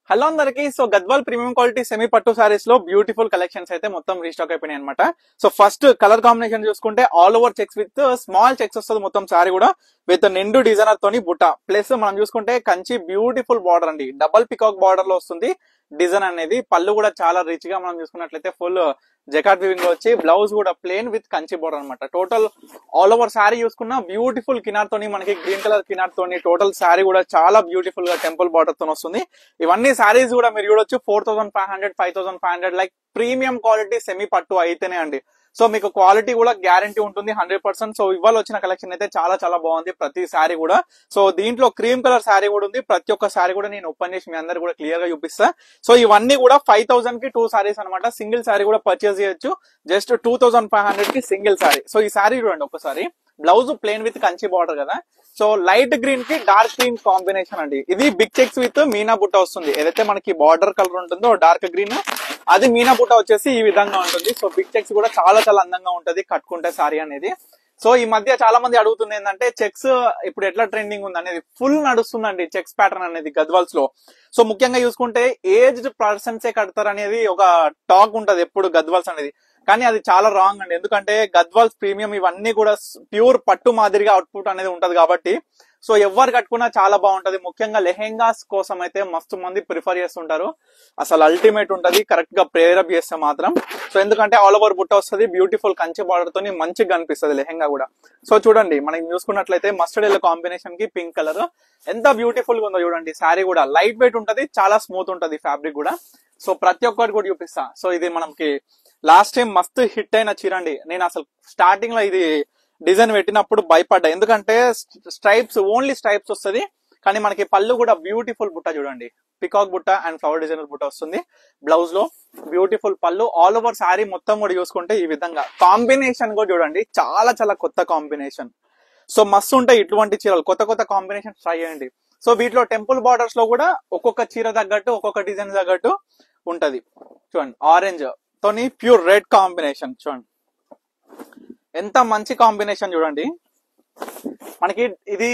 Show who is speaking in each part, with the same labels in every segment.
Speaker 1: Hello అందరికి. So Gadwal premium quality semi పట్టు సారీస్ లో బ్యూటిఫుల్ కలెక్షన్స్ అయితే మొత్తం రీస్టాక్ అయిపోయినాయి అనమాట. సో ఫస్ట్ కలర్ కాంబినేషన్ చూసుకుంటే all over checks with small checks వస్తుంది మొత్తం సారీ కూడా విత్ నిండు డిజైనర్ తోని బుట్ట. ప్లస్ మనం చూసుకుంటే కంచి బ్యూటిఫుల్ బార్డర్ అండి, డబల్ పికాక్ బార్డర్ లో వస్తుంది డిజైన్ అనేది. పళ్ళు కూడా చాలా రిచ్ గా మనం చూసుకున్నట్లయితే ఫుల్ జకాట్ వివింగ్ లో వచ్చి బ్లౌజ్ కూడా ప్లేన్ విత్ కంచి బోర్డర్ అనమాట. టోటల్ ఆల్ ఓవర్ శారీ చూసుకున్నా బ్యూటిఫుల్ కినార్ తోని, మనకి గ్రీన్ కలర్ కినార్ తోని టోటల్ శారీ కూడా చాలా బ్యూటిఫుల్ గా టెంపుల్ బార్డర్ తో వస్తుంది. ఇవన్నీ శారీస్ కూడా మీరు చూడొచ్చు 4500 5500 లైక్ ప్రీమియం క్వాలిటీ సెమీ పట్టు అయితేనే అండి. సో మీకు క్వాలిటీ కూడా గ్యారంటీ ఉంటుంది 100%. సో ఇవాళ వచ్చిన కలెక్షన్ అయితే చాలా చాలా బాగుంది ప్రతి శారీ కూడా. సో దీంట్లో క్రీమ్ కలర్ శారీ కూడా ఉంది. ప్రతి ఒక్క శారీ కూడా నేను ఓపెన్ చేసి మీ అందరు కూడా క్లియర్ గా చూపిస్తా. సో ఇవన్నీ కూడా 5000 కి 2 సారీస్ అనమాట. సింగిల్ శారీ కూడా పర్చేస్ చేయొచ్చు, జస్ట్ 2500 కి సింగిల్ శారీ. సో ఈ శారీ చూడండి ఒకసారి, blouse plain with Kanchi border కదా. సో లైట్ గ్రీన్ కి డార్క్ గ్రీన్ కాంబినేషన్ అండి. ఇది బిగ్ చెక్స్ విత్ మీనా బుట్ట వస్తుంది. ఏదైతే మనకి బార్డర్ కలర్ ఉంటుందో డార్క్ గ్రీన్, అది మీనా బుట్ట వచ్చేసి ఈ విధంగా ఉంటుంది. సో బిగ్ చెక్స్ కూడా చాలా చాలా అందంగా ఉంటది కట్టుకుంటే సారీ అనేది. సో ఈ మధ్య చాలా మంది అడుగుతుంది ఏంటంటే చెక్స్ ఇప్పుడు ఎట్లా ట్రెండింగ్ ఉంది అనేది. ఫుల్ నడుస్తుందండి చెక్స్ ప్యాటర్న్ అనేది గద్వాల్స్ లో. సో ముఖ్యంగా చూసుకుంటే ఏజ్డ్ పర్సన్సే కడతారు అనేది ఒక టాక్ ఉంటది ఎప్పుడు గద్వాల్స్ అనేది. కానీ అది చాలా రాంగ్ అండి. ఎందుకంటే గద్వాల్స్ ప్రీమియం ఇవన్నీ కూడా ప్యూర్ పట్టు మాదిరిగా అవుట్పుట్ అనేది ఉంటది కాబట్టి సో ఎవరు కట్టుకున్నా చాలా బాగుంటది. ముఖ్యంగా లెహెంగాస్ కోసం అయితే మస్తు మంది ప్రిఫర్ చేస్తుంటారు. అసలు అల్టిమేట్ ఉంటది కరెక్ట్ గా ప్రేరప్ చేస్తే మాత్రం. సో ఎందుకంటే ఆల్ ఓవర్ బుట్ట వస్తుంది, బ్యూటిఫుల్ కంచి బార్డర్ తోని మంచిగా కనిపిస్తుంది లెహెంగా కూడా. సో చూడండి మనం చూసుకున్నట్లయితే మస్టర్డ్ ఎల్లో కాంబినేషన్ కి పింక్ కలర్ ఎంత బ్యూటిఫుల్ గా ఉందో చూడండి. శారీ కూడా లైట్ వెయిట్ ఉంటది, చాలా స్మూత్ ఉంటది ఫ్యాబ్రిక్ కూడా. సో ప్రతి ఒక్కటి కూడా చూపిస్తా. సో ఇది మనకి లాస్ట్ టైం మస్తు హిట్ అయిన చీర అండి. నేను అసలు స్టార్టింగ్ లో ఇది డిజైన్ పెట్టినప్పుడు భయపడ్డా, ఎందుకంటే స్ట్రైప్స్ ఓన్లీ స్ట్రైప్స్ వస్తుంది. కానీ మనకి పళ్ళు కూడా బ్యూటిఫుల్ బుట్ట చూడండి, పికాక్ బుట్ట అండ్ ఫ్లవర్ డిజైనర్ బుట్ట వస్తుంది. బ్లౌజ్ లో బ్యూటిఫుల్ పళ్ళు. ఆల్ ఓవర్ శారీ మొత్తం కూడా చూసుకుంటే ఈ విధంగా కాంబినేషన్ కూడా చూడండి, చాలా చాలా కొత్త కాంబినేషన్. సో మస్తు ఉంటాయి ఇటువంటి చీరలు, కొత్త కొత్త కాంబినేషన్ ట్రై చేయండి. సో వీటిలో టెంపుల్ బార్డర్స్ లో కూడా ఒక్కొక్క చీర తగ్గట్టు ఒక్కొక్క డిజైన్ తగ్గట్టు ఉంటది. చూడండి ఆరెంజ్ తోని ప్యూర్ రెడ్ కాంబినేషన్, చూడండి ఎంత మంచి కాంబినేషన్ చూడండి. మనకి ఇది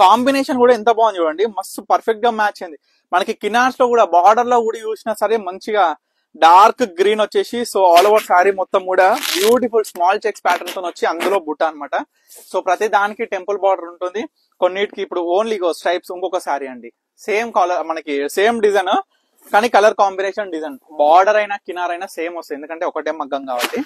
Speaker 1: కాంబినేషన్ కూడా ఎంత బాగుంది చూడండి, మస్తు పర్ఫెక్ట్ గా మ్యాచ్ అయింది. మనకి కినార్స్ లో కూడా బార్డర్ లో కూడా చూసినా సరే మంచిగా డార్క్ గ్రీన్ వచ్చేసి సో ఆల్ ఓవర్ శారీ మొత్తం కూడా బ్యూటిఫుల్ స్మాల్ చెక్స్ ప్యాటర్న్ తో వచ్చి అందులో బుట్ట అనమాట. సో ప్రతి దానికి టెంపుల్ బార్డర్ ఉంటుంది. కొన్నిటికి ఇప్పుడు ఓన్లీ స్ట్రైప్స్. ఇంకొక శారీ అండి, సేమ్ కలర్ మనకి సేమ్ డిజైన్ కానీ కలర్ కాంబినేషన్ డిజైన్. బార్డర్ అయినా కినార్ అయినా సేమ్ వస్తుంది, ఎందుకంటే ఒకటే మగ్గం కాబట్టి.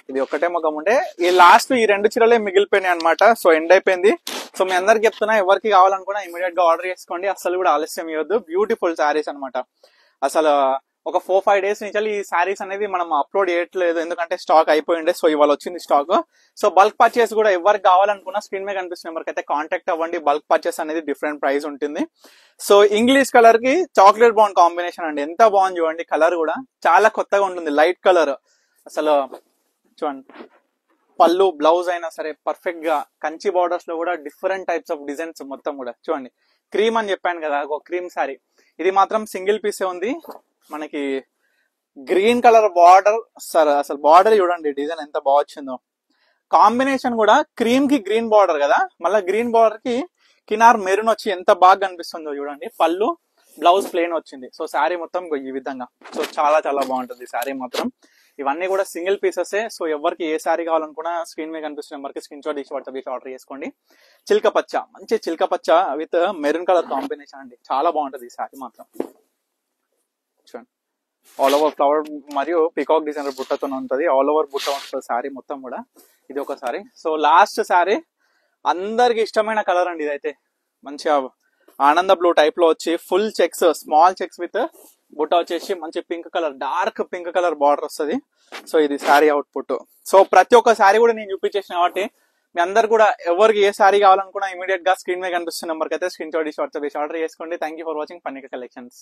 Speaker 1: ఇది ఒకటే మగ్గం ఉంటే ఈ లాస్ట్ ఈ 2 చీరలే మిగిలిపోయినాయి అనమాట. సో ఎండ్ అయిపోయింది. సో మీ అందరికి చెప్తున్నా, ఎవరికి కావాలనుకున్నా ఇమీడియట్ గా ఆర్డర్ చేసుకోండి, అసలు కూడా ఆలస్యం ఇవ్వద్దు. బ్యూటిఫుల్ శారీస్ అనమాట. అసలు ఒక 4-5 డేస్ నుంచి ఈ శారీస్ అనేది మనం అప్లోడ్ చేయట్లేదు, ఎందుకంటే స్టాక్ అయిపోయిండే. సో ఇవాళ వచ్చింది స్టాక్. సో బల్క్ పర్చేస్ కూడా ఎవరికి కావాలనుకున్నా స్క్రీన్ మీద కనిపిస్తున్న నెంబర్కి అయితే కాంటాక్ట్ అవ్వండి. బల్క్ పర్చేస్ అనేది డిఫరెంట్ ప్రైస్ ఉంటుంది. సో ఇంగ్లీష్ కలర్ కి చాక్లెట్ బ్రౌన్ కాంబినేషన్ అండి, ఎంత బాగుంది చూడండి. కలర్ కూడా చాలా కొత్తగా ఉంటుంది, లైట్ కలర్. అసలు చూడండి పళ్ళు బ్లౌజ్ అయినా సరే పర్ఫెక్ట్ గా కంచి బార్డర్స్ లో కూడా డిఫరెంట్ టైప్స్ ఆఫ్ డిజైన్స్ మొత్తం కూడా చూడండి. క్రీమ్ అని చెప్పాను కదా, ఒక క్రీమ్ శారీ. ఇది మాత్రం సింగిల్ పీసే ఉంది. మనకి గ్రీన్ కలర్ బార్డర్, సార్ అసలు బార్డర్ చూడండి డిజైన్ ఎంత బాగా వచ్చిందో. కాంబినేషన్ కూడా క్రీమ్ కి గ్రీన్ బార్డర్ కదా, మళ్ళీ గ్రీన్ బార్డర్ కి కినార్ మెరూన్ వచ్చి ఎంత బాగా కనిపిస్తుందో చూడండి. పళ్ళు బ్లౌజ్ ప్లేన్ వచ్చింది. సో శారీ మొత్తం ఈ విధంగా. సో చాలా చాలా బాగుంటుంది శారీ మాత్రం. ఇవన్నీ కూడా సింగిల్ పీసెస్. సో ఎవరికి ఏ శారీ కావాలనుకున్నా స్క్రీన్ మీద కనిపిస్తున్న నెంబర్కి స్క్రీన్ షాట్ తీసి వాట్సాప్ చేసి ఆర్డర్ చేసుకోండి. చిల్క పచ్చ, మంచి చిల్క పచ్చ విత్ మెరూన్ కలర్ కాంబినేషన్ అండి, చాలా బాగుంటుంది ఈ శారీ మాత్రం. చూడండి ఆల్ ఓవర్ ఫ్లవర్ మరియు పికాక్ డిజైనర్ బుట్టతో ఉంటుంది. ఆల్ ఓవర్ బుట్ట వస్తుంది శారీ మొత్తం కూడా. ఇది ఒక శారీ. సో లాస్ట్ శారీ అందరికి ఇష్టమైన కలర్ అండి. ఇదైతే మంచిగా ఆనంద బ్లూ టైప్ లో వచ్చి full checks, small checks with బుట్ట వచ్చేసి మంచి pink colour, dark pink colour border వస్తుంది. సో ఇది శారీ అవుట్పుట్. సో ప్రతి ఒక్క శారీ కూడా నేను చూపించేసిన కాబట్టి మీ అందరు కూడా ఎవరికి ఏ శారీ కావాలనుకున్నా ఇమీడియట్ గా స్క్రీన్ మీద కనిపిస్తున్న నెంబర్కి అయితే స్క్రీన్ షాట్ తీసి వాట్సాప్ చేసి ఆర్డర్ చేసుకోండి. Thank you for watching Pannika collections.